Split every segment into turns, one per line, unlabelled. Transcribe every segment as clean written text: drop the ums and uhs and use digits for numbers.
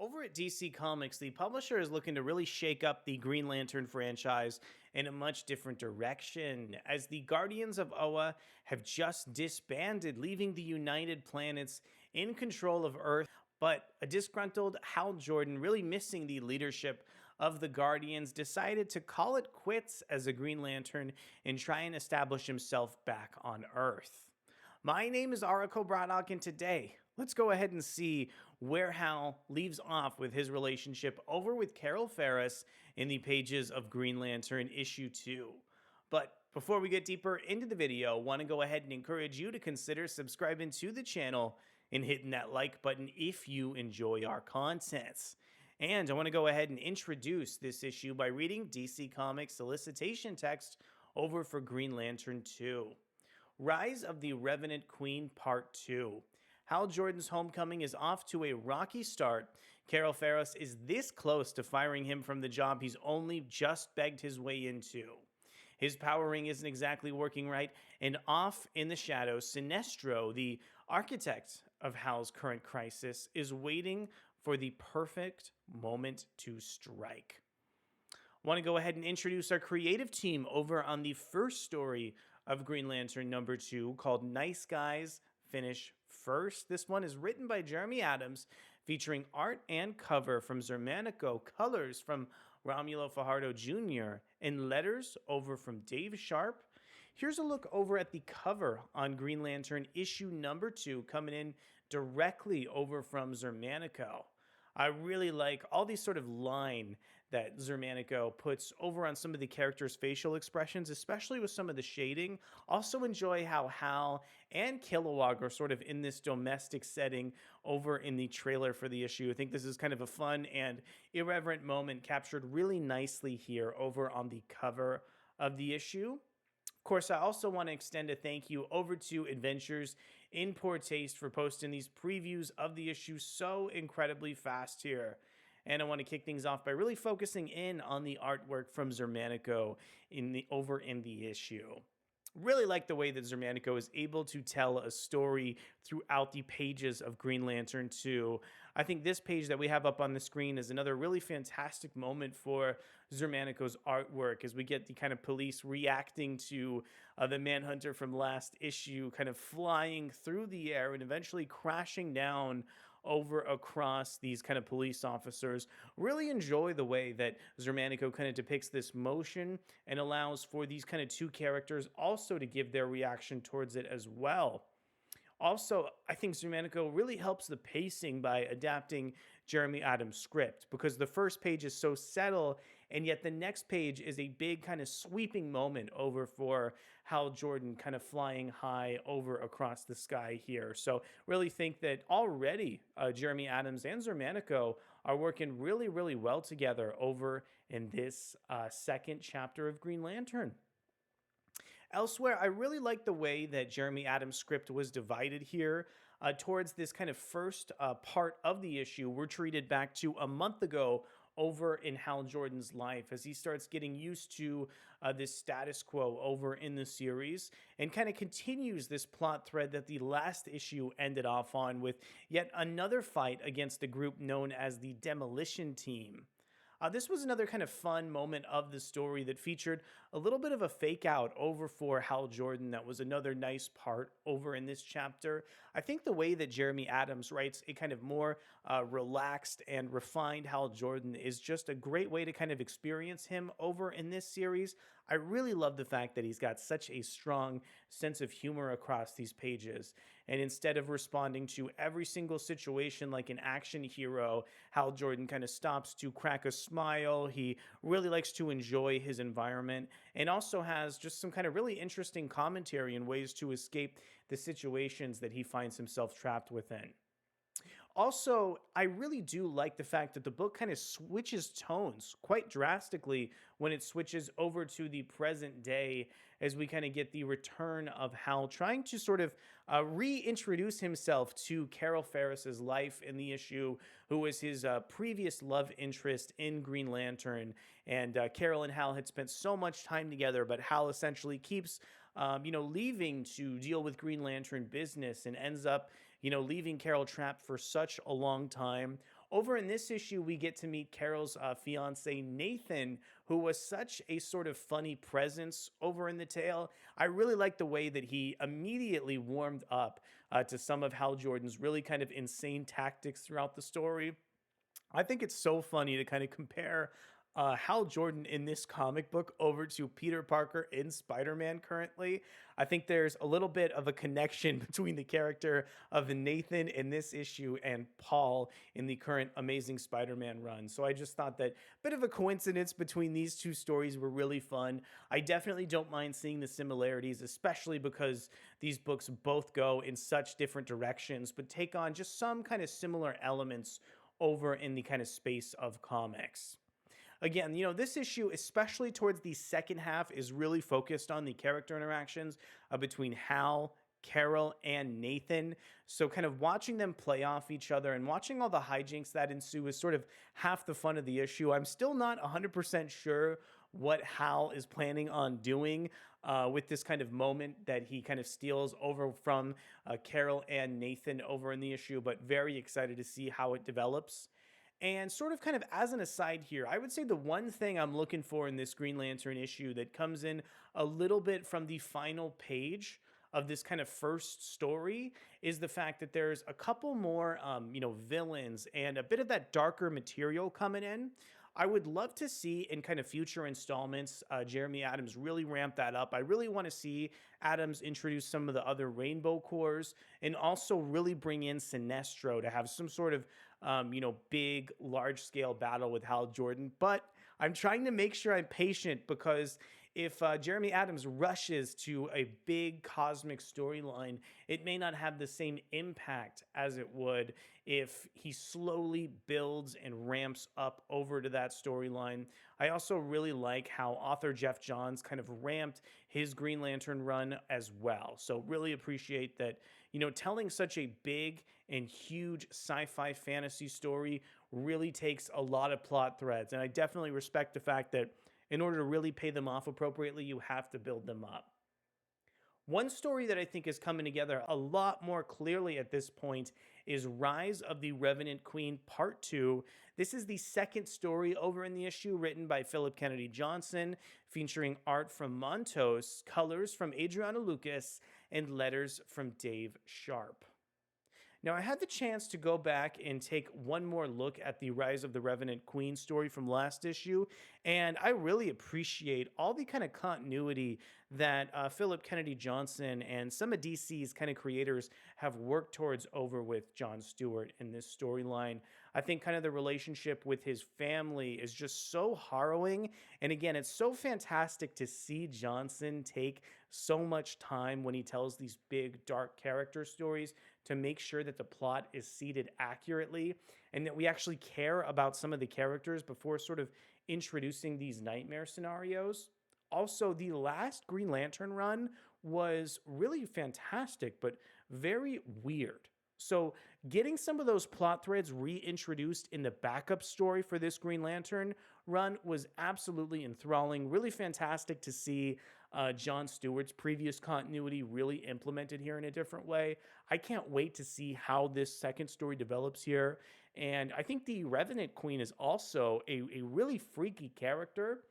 Over at DC Comics, the publisher is looking to really shake up the Green Lantern franchise in a much different direction, as the Guardians of Oa have just disbanded, leaving the United Planets in control of Earth. But a disgruntled Hal Jordan, really missing the leadership of the Guardians, decided to call it quits as a Green Lantern and try and establish himself back on Earth. My name is Arako Braddock, and today, let's go ahead and see where Hal leaves off with his relationship over with Carol Ferris in the pages of Green Lantern issue 2. But before we get deeper into the video, I want to go ahead and encourage you to consider subscribing to the channel and hitting that like button if you enjoy our content. And I want to go ahead and introduce this issue by reading DC Comics solicitation text over for Green Lantern 2. Rise of the Revenant Queen Part 2. Hal Jordan's homecoming is off to a rocky start. Carol Ferris is this close to firing him from the job he's only just begged his way into. His power ring isn't exactly working right, and off in the shadows, Sinestro, the architect of Hal's current crisis, is waiting for the perfect moment to strike. Want to go ahead and introduce our creative team over on the first story of Green Lantern number 2, called Nice Guys Finish First. This one is written by Jeremy Adams, featuring art and cover from Xermanico, colors from Romulo Fajardo Jr., and letters over from Dave Sharpe. Here's a look over at the cover on Green Lantern issue number 2, coming in directly over from Xermanico. I really like all these sort of line that Xermanico puts over on some of the characters' facial expressions, especially with some of the shading. Also enjoy how Hal and Kilowog are sort of in this domestic setting over in the trailer for the issue. I think this is kind of a fun and irreverent moment captured really nicely here over on the cover of the issue. Of course, I also want to extend a thank you over to Adventures in Poor Taste for posting these previews of the issue so incredibly fast here. And I want to kick things off by really focusing in on the artwork from Xermanico over in the issue. Really like the way that Xermanico is able to tell a story throughout the pages of Green Lantern 2. I think this page that we have up on the screen is another really fantastic moment for Xermanico's artwork, as we get the kind of police reacting to the Manhunter from last issue kind of flying through the air and eventually crashing down over across these kind of police officers. Really enjoy the way that Xermanico kind of depicts this motion and allows for these kind of two characters also to give their reaction towards it as well. Also, I think Xermanico really helps the pacing by adapting Jeremy Adams' script, because the first page is so subtle, and yet the next page is a big kind of sweeping moment over for Hal Jordan kind of flying high over across the sky here. So really think that already Jeremy Adams and Xermanico are working really, really well together over in this second chapter of Green Lantern. Elsewhere, I really like the way that Jeremy Adams' script was divided here. Towards this kind of first part of the issue, we're treated back to a month ago over in Hal Jordan's life, as he starts getting used to this status quo over in the series, and kind of continues this plot thread that the last issue ended off on, with yet another fight against a group known as the Demolition Team. This was another kind of fun moment of the story that featured a little bit of a fake out over for Hal Jordan. That was another nice part over in this chapter. I think the way that Jeremy Adams writes a kind of more relaxed and refined Hal Jordan is just a great way to kind of experience him over in this series. I really love the fact that he's got such a strong sense of humor across these pages. And instead of responding to every single situation like an action hero, Hal Jordan kind of stops to crack a smile. He really likes to enjoy his environment, and also has just some kind of really interesting commentary and ways to escape the situations that he finds himself trapped within. Also, I really do like the fact that the book kind of switches tones quite drastically when it switches over to the present day, as we kind of get the return of Hal trying to sort of reintroduce himself to Carol Ferris's life in the issue, who was his previous love interest in Green Lantern. And Carol and Hal had spent so much time together, but Hal essentially keeps leaving to deal with Green Lantern business, and ends up, leaving Carol trapped for such a long time, Over in this issue, we get to meet Carol's fiance, Nathan, who was such a sort of funny presence over in the tale. I really like the way that he immediately warmed up to some of Hal Jordan's really kind of insane tactics throughout the story. I think it's so funny to kind of compare Hal Jordan in this comic book over to Peter Parker in Spider Man currently. I think there's a little bit of a connection between the character of Nathan in this issue and Paul in the current Amazing Spider Man run. So I just thought that bit of a coincidence between these two stories were really fun. I definitely don't mind seeing the similarities, especially because these books both go in such different directions, but take on just some kind of similar elements over in the kind of space of comics. Again, this issue, especially towards the second half, is really focused on the character interactions between Hal, Carol, and Nathan. So, kind of watching them play off each other and watching all the hijinks that ensue is sort of half the fun of the issue. I'm still not 100% sure what Hal is planning on doing with this kind of moment that he kind of steals over from Carol and Nathan over in the issue, but very excited to see how it develops. And sort of kind of as an aside here, I would say the one thing I'm looking for in this Green Lantern issue that comes in a little bit from the final page of this kind of first story is the fact that there's a couple more, villains and a bit of that darker material coming in. I would love to see in kind of future installments, Jeremy Adams really ramp that up. I really want to see Adams introduce some of the other Rainbow Corps and also really bring in Sinestro to have some sort of, big, large scale battle with Hal Jordan. But I'm trying to make sure I'm patient because if Jeremy Adams rushes to a big cosmic storyline, it may not have the same impact as it would if he slowly builds and ramps up over to that storyline. I also really like how author Jeff Johns kind of ramped his Green Lantern run as well. So really appreciate that, telling such a big and huge sci-fi fantasy story really takes a lot of plot threads. And I definitely respect the fact that in order to really pay them off appropriately, you have to build them up. One story that I think is coming together a lot more clearly at this point is Rise of the Revenant Queen Part 2. This is the second story over in the issue, written by Phillip Kennedy Johnson, featuring art from Montos, colors from Adriano Lucas, and letters from Dave Sharpe. Now, I had the chance to go back and take one more look at the Rise of the Revenant Queen story from last issue, and I really appreciate all the kind of continuity that Philip Kennedy Johnson and some of DC's kind of creators have worked towards over with JohnStewart in this storyline. I think kind of the relationship with his family is just so harrowing, and again, it's so fantastic to see Johnson take so much time when he tells these big, dark character stories to make sure that the plot is seated accurately and that we actually care about some of the characters before sort of introducing these nightmare scenarios. Also, the last Green Lantern run was really fantastic, but very weird. So, getting some of those plot threads reintroduced in the backup story for this Green Lantern run was absolutely enthralling. Really fantastic to see John Stewart's previous continuity really implemented here in a different way. I can't wait to see how this second story develops here. And I think the Revenant Queen is also a really freaky character.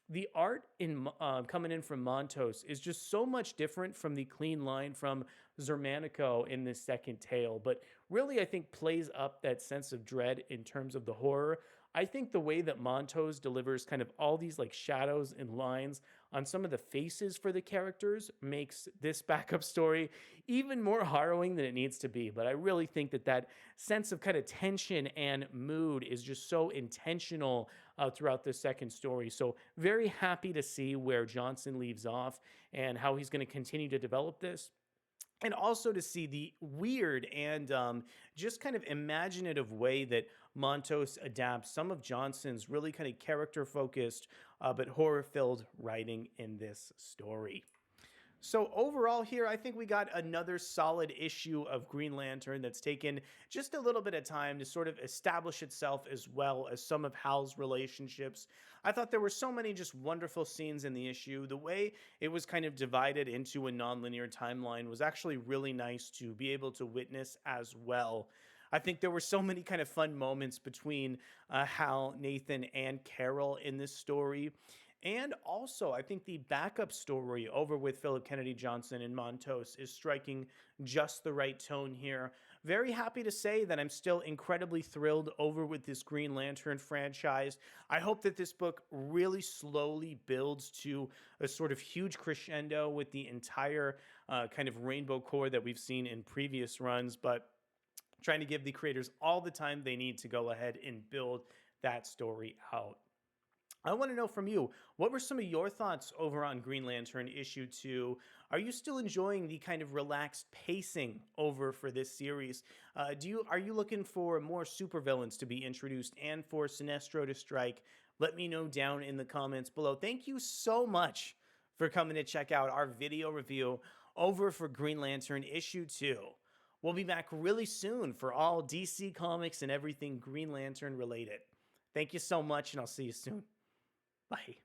The art in coming in from Montos is just so much different from the clean line from Xermanico in this second tale, but really I think plays up that sense of dread in terms of the horror. I think the way that Montos delivers kind of all these like shadows and lines on some of the faces for the characters makes this backup story even more harrowing than it needs to be. But I really think that that sense of kind of tension and mood is just so intentional throughout the second story. So very happy to see where Johnson leaves off and how he's going to continue to develop this. And also to see the weird and just kind of imaginative way that Montos adapts some of Johnson's really kind of character focused but horror filled writing in this story. So overall here, I think we got another solid issue of Green Lantern that's taken just a little bit of time to sort of establish itself as well as some of Hal's relationships. I thought there were so many just wonderful scenes in the issue. The way it was kind of divided into a nonlinear timeline was actually really nice to be able to witness as well. I think there were so many kind of fun moments between Hal, Nathan, and Carol in this story. And also, I think the backup story over with Phillip Kennedy Johnson and Montos is striking just the right tone here. Very happy to say that I'm still incredibly thrilled over with this Green Lantern franchise. I hope that this book really slowly builds to a sort of huge crescendo with the entire kind of rainbow core that we've seen in previous runs, but trying to give the creators all the time they need to go ahead and build that story out. I want to know from you, what were some of your thoughts over on Green Lantern issue 2? Are you still enjoying the kind of relaxed pacing over for this series? Are you looking for more supervillains to be introduced and for Sinestro to strike? Let me know down in the comments below. Thank you so much for coming to check out our video review over for Green Lantern issue 2. We'll be back really soon for all DC Comics and everything Green Lantern related. Thank you so much, and I'll see you soon. Bye.